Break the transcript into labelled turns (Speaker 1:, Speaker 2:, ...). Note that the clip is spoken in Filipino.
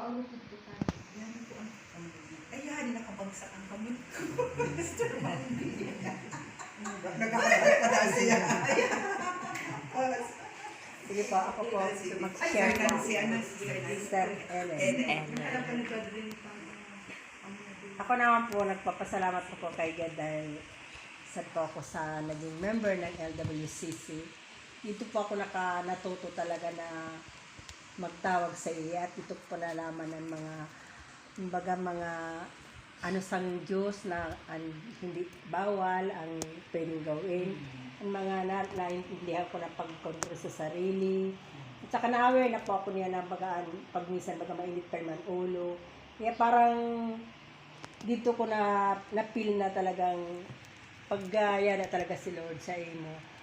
Speaker 1: Paulukod ko tayo.
Speaker 2: Yan po ang ayan, nakabagsak ang kamot ko. Gusto naman hindi. Nagkakalat pa dahil siya.
Speaker 3: Sige po, ako po mag-share po.
Speaker 2: Si
Speaker 3: Sister Ellen. Ako naman po, nagpapasalamat po kay God dahil isa po ako sa naging member ng LWCC. Dito po ako natuto talaga na magtawag sa iya at dito po nalaman ng mga ano sang Diyos na hindi bawal ang pwedeng gawin. Ang mga naintindihan ko na pag-control sa sarili. At saka na-aware na po ako niya na pag minsan mainit pa naman ulo. Kaya parang dito ko na feel na talagang paggaya na talaga si Lord sa imo.